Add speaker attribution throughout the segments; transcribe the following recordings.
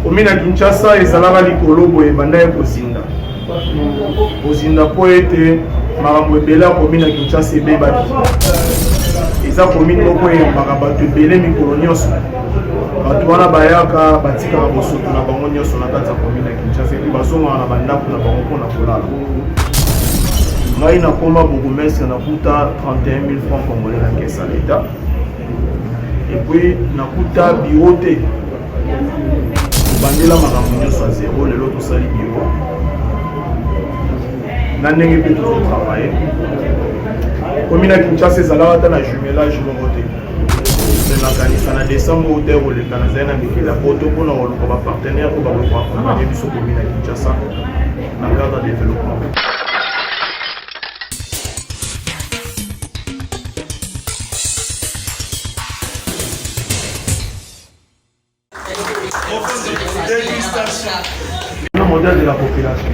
Speaker 1: Commune à Kinshasa et Salama Likolobo et Bandaye Kosinda. Kosinda pour être Marambo Bela commune à Kinshasa et Bebadi. Et ça commune pour être Marabatu Belé Mikolonios. Batuana Bayaka, Batika Bosoto, na Bangonio Sonata commune à Kinshasa et Basoma à la Banda pour la Bango na Polala. Moi, na Koma Bourgmestre na Kuta 31 000 francs congolais na caisse à l'État. Et puis, na Kuta Biroté. Bandela Maramunio soit zéro, le lot tout ça les bureaux. N'année que toujours travailler. Commune à Kinshasa, c'est là où on a jumelage de voter. On a décembre au terre où les Canadiens ont la photo pour nos partenaires pour accompagner sur commune à Kinshasa dans le cadre de développement. Le modèle de la population.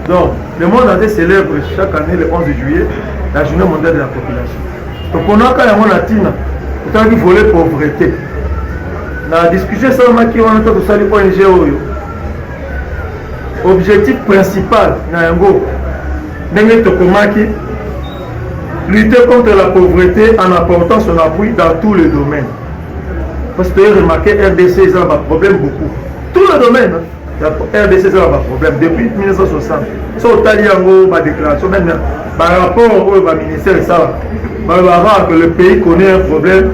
Speaker 1: Donc, le monde entier célèbre chaque année le 11 juillet la journée mondiale de la population. Donc, on a quand même la tina, autant qu'il faut la pauvreté. Dans la discussion, ça on a qui on a tout ça les ONG. Objectif principal, Nayango, n'est lutter contre la pauvreté en apportant son appui dans tous les domaines. Parce que vous avez remarqué, RDC, ils ont un problème beaucoup. Tous les domaines, RDC, ils ont un problème. Depuis 1960, ça, on a dit une déclaration, même par rapport au ministère, ça va que le pays connaît un problème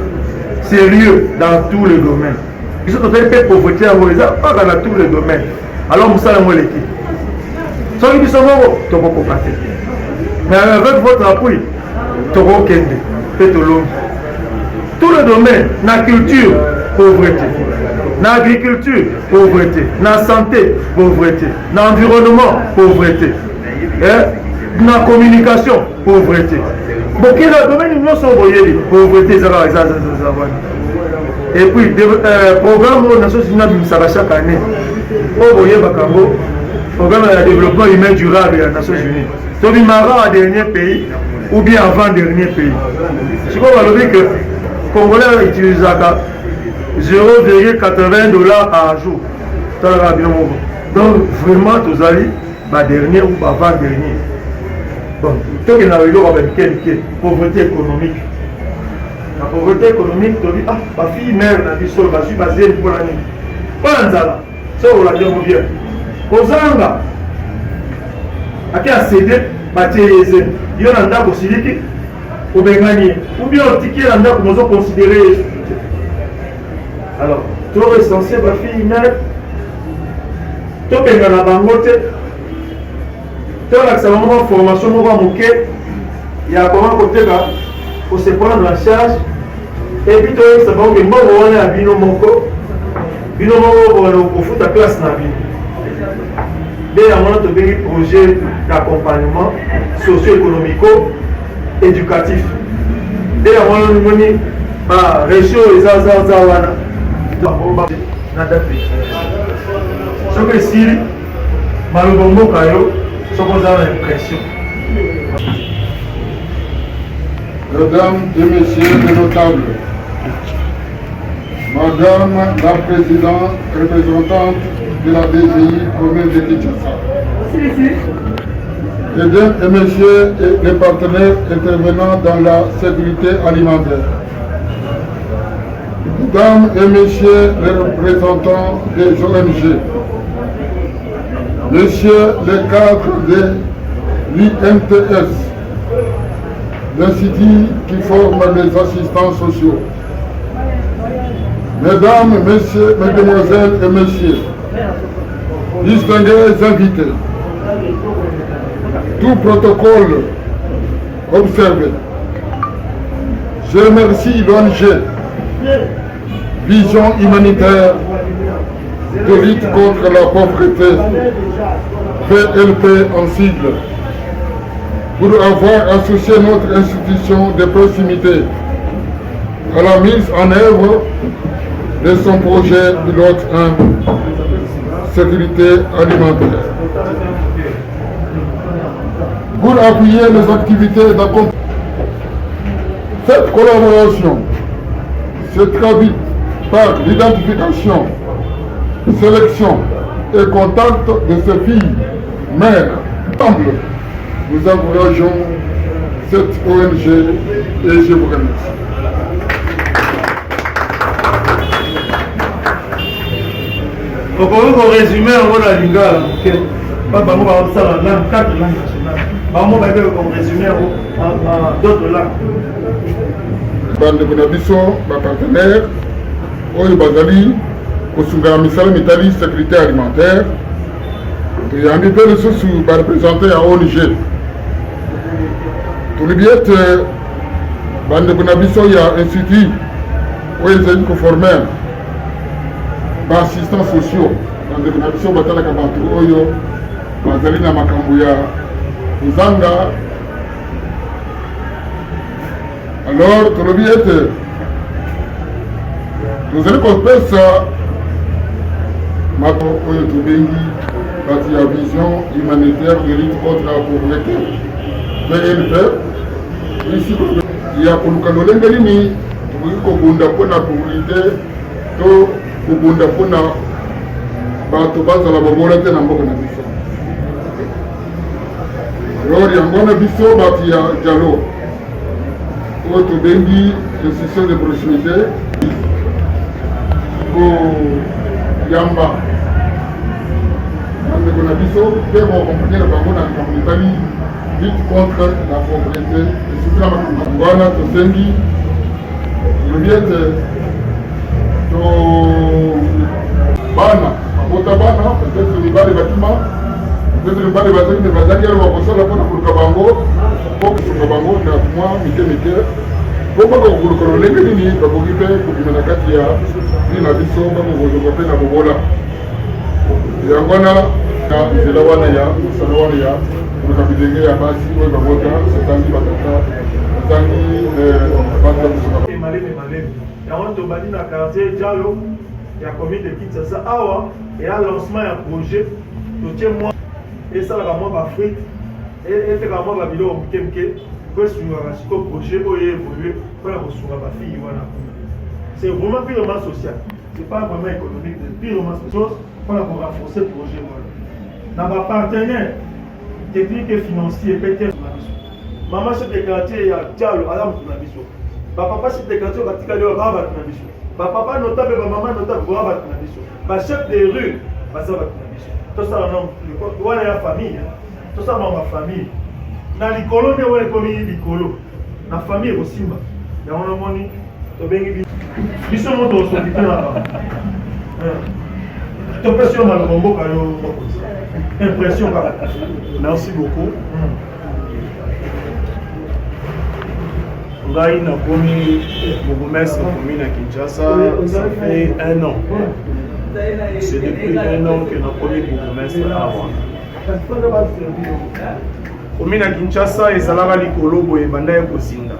Speaker 1: sérieux dans tous les domaines. Ils sont en train de pauvreté, pas dans tous les domaines. Alors, nous savons l'équipe. Ça, ils sont morts, tu vas pas passer. Mais avec votre appui, tu vas kende, faites l'homme. Tous les domaines, la culture, pauvreté. Dans l'agriculture, pauvreté. Dans la santé, pauvreté. Dans l'environnement, pauvreté. Dans la communication, pauvreté. Bon, quel est le domaine où nous sommes voyés, pauvreté, ça va. Et puis, programme aux Nations Unies, ça va chaque année. Vous voyez, Bakambo, programme de développement humain durable des Nations Unies. Donc, il m'a dernier pays ou bien avant-dernier pays. Je crois que les Congolais utilisent 0,80 $ par jour. Donc, vraiment, tous allez, dernier ou avant-dernier. Bon, tout le monde a pauvreté économique. La pauvreté économique, tu dis, ma fille mère n'a dit ça, je suis basé pour l'année. Pas dans ça, ça on l'a dit bien. Aux Zanga, à qui a cédé, il y a un dame aussi qui au Bengani, ou bien au ticket, un dame que nous avons considéré. Alors, tout essentiel, ma fille mère, tout est dans la bangote, tout est dans la formation, nous avons manqué, il y a comment côté là, pour se prendre en charge. Et puis, tu sais, que moi, on a un bino moko, on a fait la classe dans la vie. Dès qu'on a un projet d'accompagnement socio-économico-éducatif. Dès qu'on a un réseau les Azawana, ce que si, malheureusement, ce qu'on a l'impression.
Speaker 2: Mesdames et messieurs les notables, Madame la présidente représentante de la DGI commune de Kinshasa, Mesdames et messieurs les partenaires intervenant dans la sécurité alimentaire, Mesdames et messieurs les représentants des ONG, Messieurs les cadres de l'IMTS, l'institut qui forme les assistants sociaux. Mesdames, messieurs, mesdemoiselles et messieurs, distingués invités, tout protocole observé. Je remercie l'ONG Vision humanitaire de lutte contre la pauvreté, VLP en sigle, pour avoir associé notre institution de proximité à la mise en œuvre de son projet pilote 1, sécurité alimentaire. Pour appuyer les activités d'accompagnement. Cette collaboration se traduit par l'identification sélection et contact de ces filles mères. Ensemble, nous encourageons cette ONG et je vous remercie.
Speaker 1: Pour résumer, on va la lingala. Papa, on va faire la langue, 4 langues nationales. On va résumer en d'autres langues.
Speaker 2: Bande de Nabiso, ma partenaire, Oyo Bazali, Kosunga Misala Mitali, secrétaire alimentaire. Et en effet, le sous va représenter à ONG. Tout le bien, Bande de Nabiso, il y a un institut où ils ont conformé assistants sociaux. Bande de Nabiso, Batala Kabatu, Oyo, Bazali na Makambuya, Uzanga. Alors, tout le bien, nous allons construire ça. Maintenant, Oyo Toubengi, parti à vision humanitaire de lutte contre la pauvreté. VNP, ici, il y a pour le Canolin Galini, pour le pour la pauvreté, pour le pour la bato baza la babola te na mboka na biso. Alors, yango na biso bati ya Dialo. Oyo tobengi institution de proximité. Yamba ndeko na biso mpe koaccompagnere bango na likambo etali lutte contre la pauvreté esuki na makambo wana tosengi lobi ete bana babota bana peut-être mibale bakima peut-être mibale bazali me bazali yalo bakosala mpona koluka bango mpo kosuka bango na mwa mike mike mpo baka kokoluka lolenge nini bakoki mpe kobima na kati ya vi na biso bakokozonga mpe na bobola yango wana na nzela wana ya mosala wana ya koluka bilenge ya basi oyo babota batangi batata batangi bato ya kosuka
Speaker 1: maleme yango tobandi na quartier Dialo ya commune de Kinshasa awa eya lancement ya projet totie mwa esalaka mwa bafrite etekaka mwa babiloko mike po esungaka siko projet oyo évolue mpona kosunga bafille wana. C'est vraiment purement social, c'est pas vraiment économique, c'est purement social mpona korenforcer projet wana na bapartenaire technique et financier peut-être na biso. Mama chef de quartier ya Dialo aza motu na biso, bapapa chef de quartier batikali oyo baa bato na biso, bapapa notable bamama notable baa bato na biso, bachef de rue baza bato na biso. Tosala wana ya famille, tosala mama famille na likolo nde wana ekomi likolo na famille ekosimba yango namoni tobengi biso moto osoki te na bango topesi yo maloba mboka yo impression kaka.
Speaker 3: Merci beaucoup. Ngai nakomi bourgmestre commune à Kinshasa, ça fait 1 an. C'est depuis 1 an que nakomi bourgmestre avant. Commune à Kinshasa ezalaka likolo boye banda ya kozinda.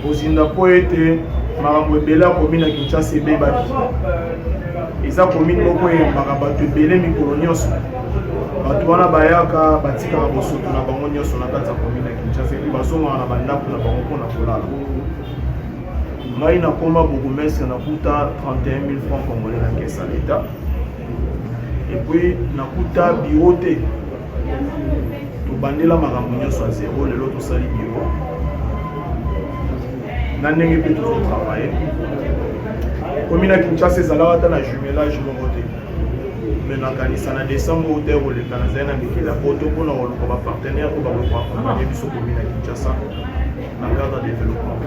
Speaker 3: Kozinda po ete makambo ebele ya commune à Kinshasa ebebaki. Eza commune moko eyambaka bato ebele mikolo nyonso. Bato wana bayaka batikaka bosoto na bango nyonso na kati ya commune ya Kinshasa epi bazongaka na bandako na bango mpona kolala. Ngai nakoma bourgmestre nakuta 31 000 francs congolais na caisse à l'État. Et puis nakuta bureau te. Tobandela makambo nyonso ya zéro lelo tosali bureau. Na ndenge mpe tozotravaille. Commune ya Kinshasa ezalaka ata na jumelage moko te. Mais nakanisa na décembre oyo te koleka nazali na mikili ya poto mpona koluka bapartenaire oyo bakoaccompagne biso commune ya Kinshasa na cadre de développement.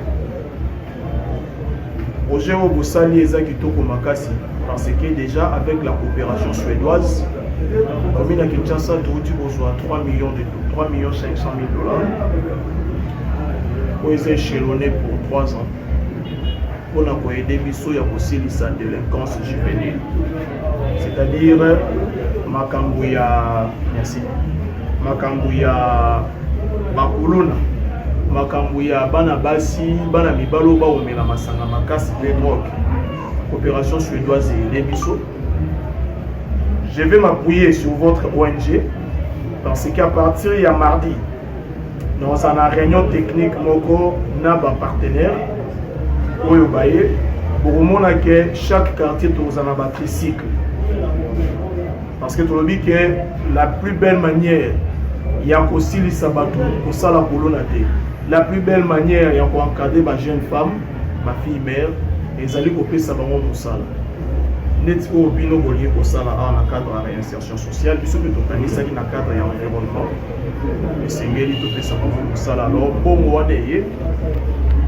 Speaker 3: Projet oyo bosali eza kitoko makasi parce que déjà avec la coopération suédoise commune ya Kinshasa touti kozwa 3 500 000 dollars oyo eza échelonné pour 3 ans mpona koyede biso ya kosilisa délinquance juvénile, c'est-à-dire makambo ya bakolona, makambo ya bana basi bana mibalo baomela masanga makasi pe drogue. Coopération suédoise et biso. Je vais m'appuyer sur votre ONG parce qu'à partir de mardi nous avons une réunion technique moko na ba partenaire oyo baye pour que chaque quartier tozana ba tricycle Parce que tu as dit que la plus belle manière, il y a aussi les sabbats pour ça la colonne. La plus belle manière, il y a pour encadrer ma jeune femme, ma fille mère, et ils allaient couper ça dans mon salle. Net au bino bollier pour ça là en cadre de réinsertion sociale, puisque tu as ça qui dans cadre de l'environnement. Et c'est mieux de couper ça dans mon salle. Alors, bon, moi, tu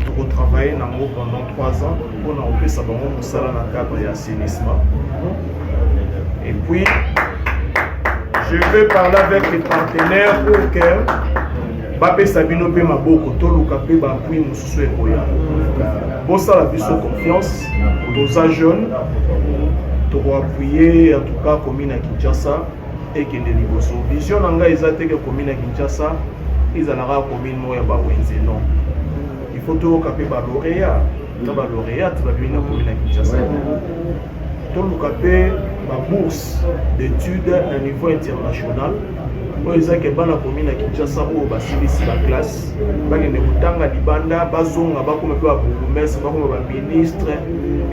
Speaker 3: as travaillé pendant 3 ans pour couper ça dans mon salle dans cadre de l'assainissement. Et puis, je vais parler avec les partenaires pour que Bape Sabino pe maboko toluka pe ba appui mususu ekoya. Bon ça la biso confiance aux jeunes pour appuyer en tout cas commune à Kinshasa et que de liboso. Vision nanga ezate que commune à Kinshasa izalaka commune moya ba wenze non. Il faut tout capé ba lauréat, na ba lauréat tu vas venir commune à Kinshasa. Toluka pe ba bourse d'études à niveau international. Ils ont bana commune à Kinshasa ou basilisi la classe bagende kutanga libanda bazonga bakoma pe ba bourgmestre bakoma ba ministre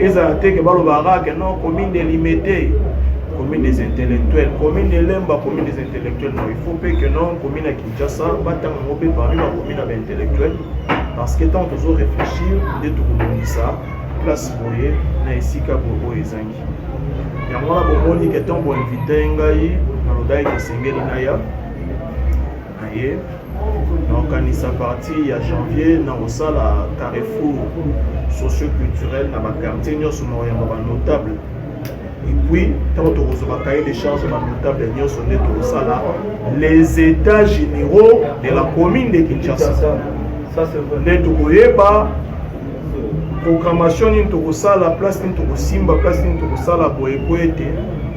Speaker 3: eza te ke balo baraka non commune délimitée commune des intellectuels commune de Lemba commune des intellectuels non il faut pas que non commune à Kinshasa batanga ngopé parmi la commune à intellectuels parce que tant toujours réfléchir de tout monde ça place boye na esika bobo ezangi ya mwana bomoni que tant bo inviter ngai na lodai ke sengeli naya donc à partir il y a janvier dans la Carrefour socio-culturel dans ma quartier nous sommes notable et puis tant que vous avez cahier des charges notable nous sommes les états généraux de la commune de Kinshasa ça c'est vrai pas programmation ni to ça la place ni to simba place ni to ça la boekoete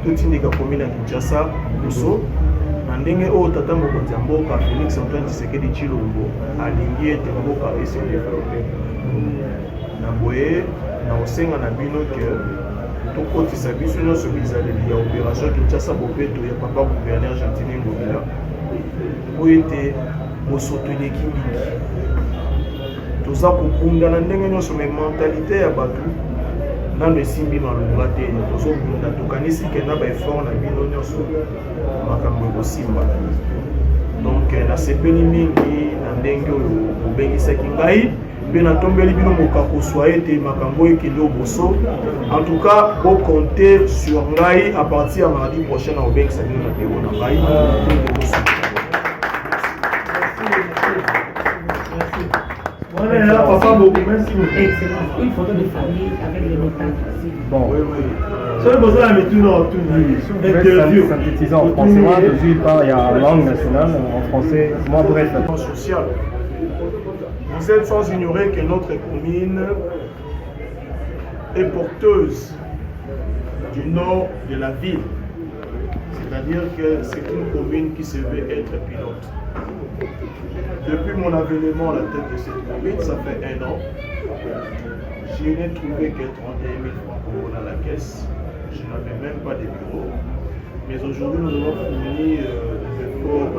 Speaker 3: tout indika commune de Kinshasa so ndenge o tata mokonzi mboka Félix Antoine Tshisekedi Tshilombo alingi ete mboka ese développé na boye na osenga na bino ke tokotisa biso nyonso bizaleli ya opération Kinshasa bopeto ya papa gouverneur Gentili Ngobila po ete bosouteneki mingi toza kokunda na ndenge nyonso me mentalité ya bato nano esimbi malonga te tozobunda tokanisi kenda baeffort na bino nyonso makambo ekosimba donc nasepeli mingi na ndenge oyo obengisaki ngai mpe natombeli bino mokakoswa ete makambo ekende oboso en tout cas bocompte sur ngai à partir ya mardi prochain na obengisa bino na teo na ngai
Speaker 1: Papa beaucoup, merci beaucoup.
Speaker 4: Excellent. Une photo de famille avec les montagnes.
Speaker 5: Bon.
Speaker 1: Oui. Seul besoin de mettre tout interview.
Speaker 5: Synthétisant en français, moi, il y a la langue nationale, en français, moi, bref.
Speaker 3: Social. Vous êtes sans ignorer que notre commune est porteuse du nord de la ville. C'est-à-dire que c'est une commune qui se veut être pilote. Depuis mon avènement à la tête de cette commune, ça fait 1 an, je n'ai trouvé que 31 000 francs dans la caisse. Je n'avais même pas de bureau. Mais aujourd'hui, nous avons fourni des efforts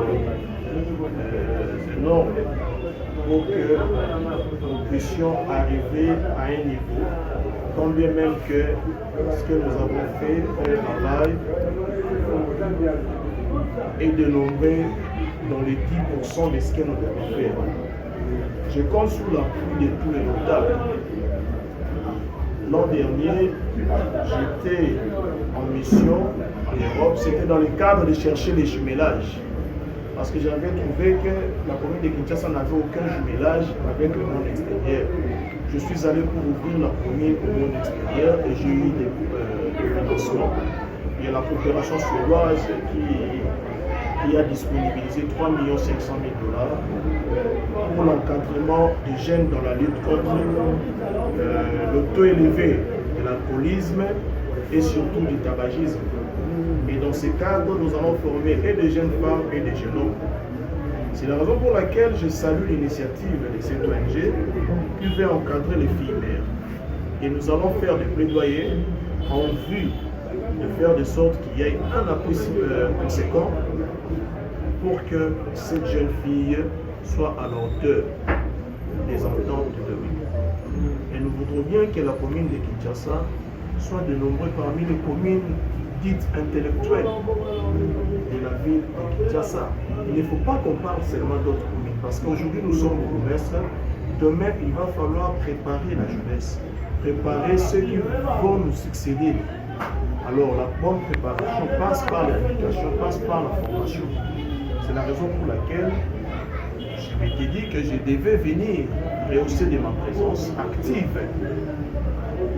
Speaker 3: énormes pour que nous puissions arriver à un niveau, quand bien même que ce que nous avons fait, le travail, est dénombré dans les 10% de ce que nous devons faire. Je compte sous l'appui de tous les notables. L'an dernier, j'étais en mission en Europe, c'était dans le cadre de chercher les jumelages. Parce que j'avais trouvé que la commune de Kinshasa n'avait aucun jumelage avec le monde extérieur. Je suis allé pour ouvrir la commune au monde extérieur et j'ai eu des financements. Il y a la coopération suédoise qui a disponibilisé 3 500 000 $ pour l'encadrement des jeunes dans la lutte contre le taux élevé de l'alcoolisme et surtout du tabagisme. Et dans ce cadre, nous allons former et des jeunes femmes et des jeunes hommes. C'est la raison pour laquelle je salue l'initiative de cette ONG qui veut encadrer les filles mères. Et nous allons faire des plaidoyers en vue de faire de sorte qu'il y ait un appui conséquent pour que cette jeune fille soit à la hauteur des ententes de demain. Et nous voudrions bien que la commune de Kinshasa soit dénombrée parmi les communes guide intellectuel de la ville de Kinshasa. Il ne faut pas qu'on parle seulement d'autres communes, parce qu'aujourd'hui nous sommes au bourgmestre. Demain, il va falloir préparer la jeunesse, préparer ceux qui vont nous succéder. Alors la bonne préparation passe par l'éducation, passe par la formation. C'est la raison pour laquelle je m'étais dit que je devais venir rehausser de ma présence active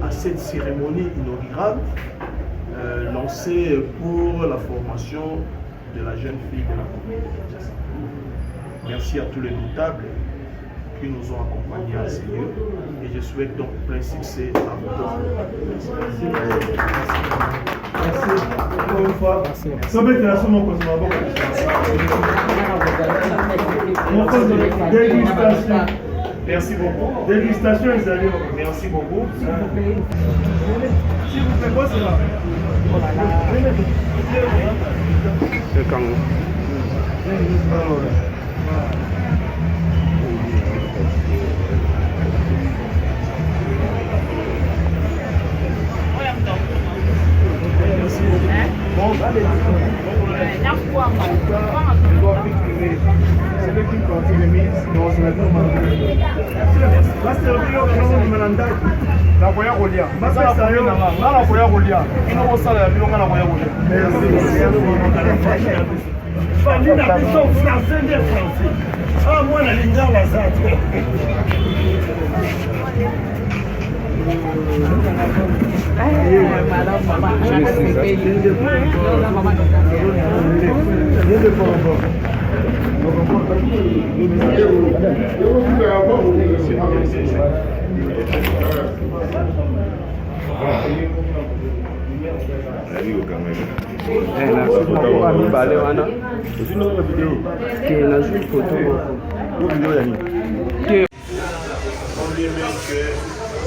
Speaker 3: à cette cérémonie inaugurale lancée pour la formation de la jeune fille de la commune de Kinshasa. Merci à tous les notables qui nous ont accompagnés à ces lieux et je souhaite donc plein succès à vous. Merci. Encore une fois. Merci beaucoup. Dégustation, les amis. Merci beaucoup. S'il vous plaît, quoi c'est là?
Speaker 5: C'est quand
Speaker 3: Bon, allez. C'est le qui continue de mise dans la demande. Là, c'est le bio que nous demandons. La voya rolia. Basa sayo. Na la voya rolia. Ino osala ya bilonga la voya rolia. Merci. Fandi na biso français de français. Ah moi na linga wazato.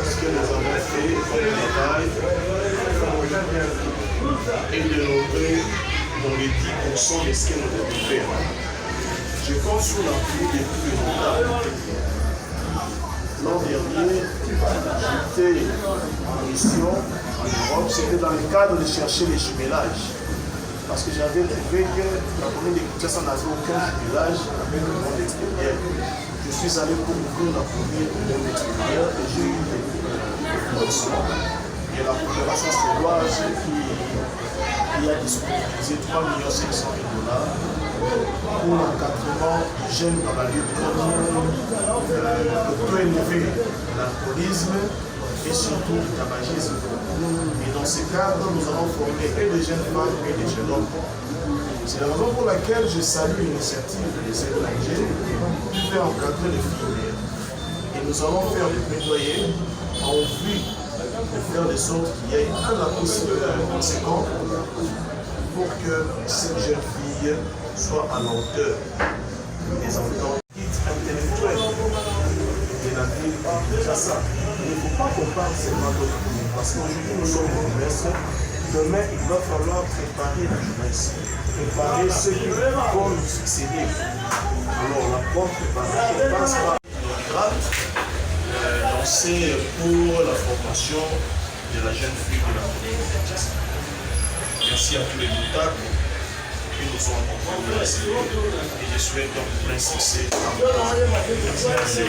Speaker 3: Ce que nous avons fait comme travail est de rentrer dans les 10% de ce que nous devons faire. Je compte sur l'appui de tous les notables. L'an dernier, j'étais en mission en Europe, c'était dans le cadre de chercher les jumelages. Parce que j'avais trouvé que la commune de Kinshasa n'avait aucun jumelage avec le monde extérieur. Je suis allé pour ouvrir la commune au monde extérieur et j'ai eu des propositions. Et la coopération suédoise qui a disponibilisé 3 500 000 $ pour l'encadrement des jeunes dans la lutte contre le taux élevé de l'alcoolisme et surtout du tabagisme. Et dans ce cadre, nous allons former et des jeunes femmes et des jeunes hommes. C'est la raison pour laquelle je salue l'initiative de cette ONG qui fait encadrer les filles. Et nous allons faire des plaidoyers en vue de faire de sorte qu'il y ait un appui conséquent pour que cette jeune fille soit à la hauteur des enfants intellectuels de la ville de Kinshasa. Il ne faut pas qu'on parle seulement d'autres communes, parce qu'aujourd'hui nous sommes au bourgmestre. Demain, il va falloir préparer la jeunesse, préparer ceux qui vont nous succéder. Alors, la bonne préparation passe par l'inaugurale lancée pour la formation de la jeune fille de la commune de Kinshasa. Merci à tous les notables qui nous ont accompagnés à ces lieux et je souhaite donc plein succès à vous. Merci.